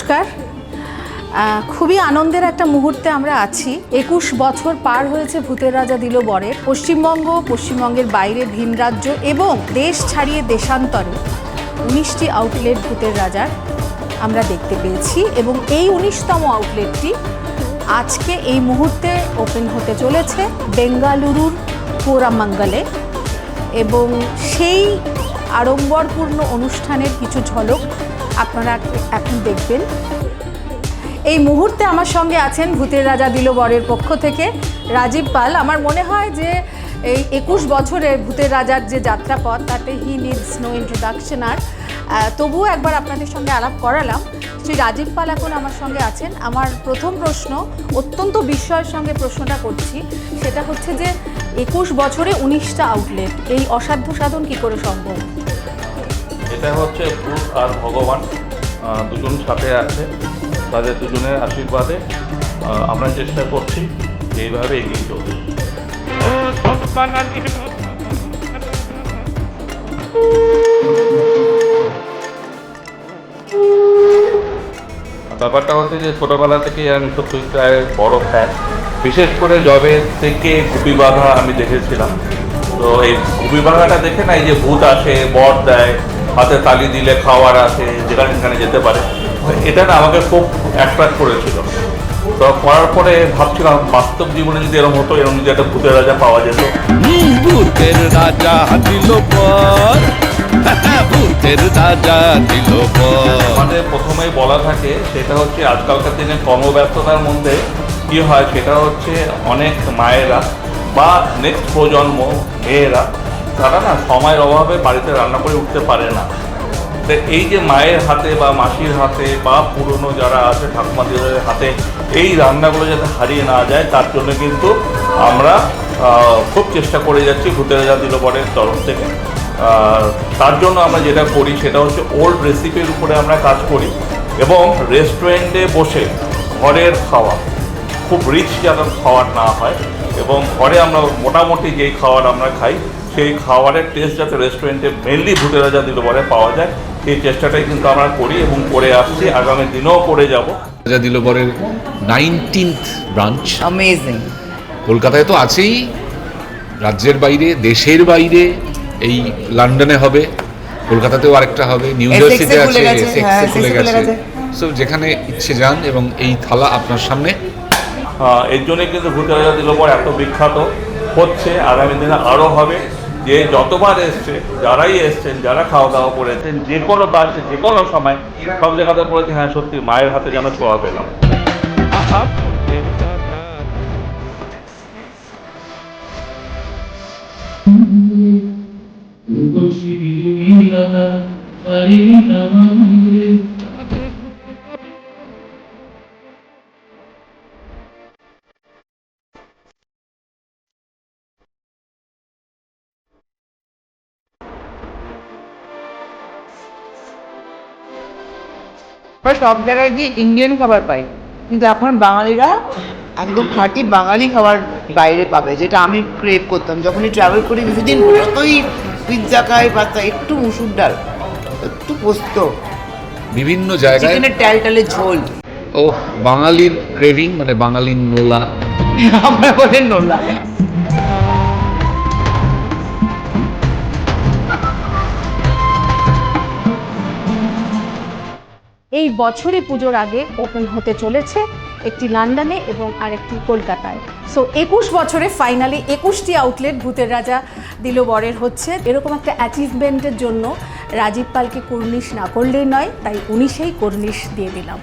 নমস্কার। খুবই আনন্দের একটা মুহূর্তে আমরা আছি। 21 বছর পার হয়েছে ভূতের রাজা দিল বরের। পশ্চিমবঙ্গের বাইরে ভিন রাজ্য এবং দেশ ছাড়িয়ে দেশান্তরে 19টি আউটলেট ভূতের রাজার আমরা দেখতে পেয়েছি এবং এই 19তম আউটলেটটি আজকে এই মুহূর্তে ওপেন হতে চলেছে বেঙ্গালুরুর কোরামাঙ্গলে এবং সেই আড়ম্বরপূর্ণ অনুষ্ঠানের কিছু ঝলক আপনারা এখন দেখবেন। এই মুহূর্তে আমার সঙ্গে আছেন ভূতের রাজা দিল বরের পক্ষ থেকে রাজীব পাল। আমার মনে হয় যে এই 21 বছরের ভূতের রাজার যে যাত্রাপথ তাতে হি নিডস নো ইন্ট্রোডাকশন। আর তবুও একবার আপনাদের সঙ্গে আলাপ করালাম। শ্রী রাজীব পাল এখন আমার সঙ্গে আছেন। আমার প্রথম প্রশ্ন, অত্যন্ত বিস্ময়ের সঙ্গে প্রশ্নটা করছি, সেটা হচ্ছে যে 21 বছরে 19টা আউটলেট, এই অসাধ্য সাধন কী করে সম্ভব? এটা হচ্ছে ভূত আর ভগবান দুজন সাথে আছে, তাদের দুজনের আশীর্বাদে আমরা চেষ্টা করছি যে এইভাবে এগিয়ে চলতে। ব্যাপারটা হচ্ছে যে ছোটোবেলা থেকেই আমি সত্যিকারের বড় ফ্যান। বিশেষ করে জবে থেকে গুপি বাঘা আমি দেখেছিলাম। তো এই গুপি বাঘাটা দেখে না, এই যে ভূত আসে, বর দেয়, হাতে তালি দিলে খাওয়ার আসে, যেখানে সেখানে যেতে পারে, এটা না আমাকে খুব অ্যাট্রাক্ট করেছিল। তো করার পরে ভাবছিলাম বাস্তব জীবনে যদি এরকম হতো, এরকম যদি একটা ভূতের রাজা পাওয়া যেত। ভূতের রাজা দিল বর, ভূতের রাজা দিল বর। আমাদের প্রথমেই বলা থাকে সেটা হচ্ছে আজকালকার দিনে কর্মব্যস্ততার মধ্যে কি হয়, সেটা হচ্ছে অনেক মায়েরা বা নেক্সট প্রজন্ম মেয়েরা, তারা না সময়ের অভাবে বাড়িতে রান্না করে উঠতে পারে না। তো এই যে মায়ের হাতে বা মাসির হাতে বা পুরনো যারা আছে ঠাকুমাদের হাতে এই রান্নাগুলো যাতে হারিয়ে না যায়, তার জন্য কিন্তু আমরা খুব চেষ্টা করে যাচ্ছি ভূতের রাজা দিল বরের তরফ থেকে। তার জন্য আমরা যেটা করি সেটা হচ্ছে ওল্ড রেসিপির উপরে আমরা কাজ করি এবং রেস্টুরেন্টে বসে ঘরের খাওয়া, খুব রিচ যাতে খাওয়ার না হয়, এবং ঘরে আমরা মোটামুটি যেই খাবার আমরা খাই সেই খাবারের টেস্ট যাতে রেস্টুরেন্টে মেনলি ভূতের রাজা দিল বরে পাওয়া যায়, সেই চেষ্টাটাই কিন্তু আমরা করি এবং করে আসছি, আগামী দিনেও করে যাব। রাজা দিল বরের 19th ব্রাঞ্চ অ্যামেজিং। কলকাতায় তো আছেই, রাজ্যের বাইরে, দেশের বাইরে, এই লন্ডনে হবে, কলকাতাতেও আরেকটা হবে, নিউ জার্সিতে আছে, এসেক্সে খুলে গেছে। সো যেখানে ইচ্ছে যান এবং এই থালা আপনার সামনে। এর জন্যই কিন্তু ভূতের রাজা দিল বর এত বিখ্যাত হচ্ছে, আগামী দিনে আরও হবে। যে যতবার এসছে, যারাই এসছেন, যারা খাওয়া দাওয়া করেছেন, যে কোনো বাড়িতে যে কোনো সময় সব জায়গাতে বলেছে হ্যাঁ সত্যি মায়ের হাতে যেন ছোঁয়া পেলাম। সব জায়গায় গিয়ে ইন্ডিয়ান খাবার পাই, কিন্তু এখন বাঙালিরা একদম খাঁটি বাঙালি খাবার বাইরে পাবে, যেটা আমি ক্রেভ করতাম যখনই ট্রাভেল করি। কিছুদিন যতই পিৎজা খাই, পাস্তা, একটু মুসুর ডাল, একটু পোস্ত, বিভিন্ন জায়গায় চিকেনের টালে ঝোল। ও বাঙালির ক্রেভিং, মানে বাঙালির নোলা। আমরা বলেন নোলা। এই বছরে পুজোর আগে ওপেন হতে চলেছে একটি লন্ডনে এবং আরেকটি কলকাতায়। সো 21 বছরে ফাইনালি 21টি আউটলেট ভূতের রাজা দিল বরের হচ্ছে। এরকম একটা অ্যাচিভমেন্টের জন্য রাজীব পালকে কর্নিশ না করলেই নয়, তাই 19এই কর্নিশ দিয়ে দিলাম।